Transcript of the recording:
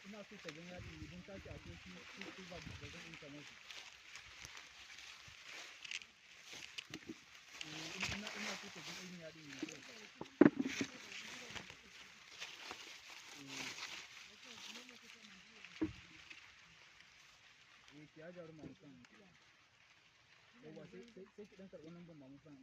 ina so ta gan yaɗi idan ta ce akwai shi ba da zan internet ina so ta gan irin yaɗi ne ki ya jaru mamu san yawa sai ki dan karɓi number mamu san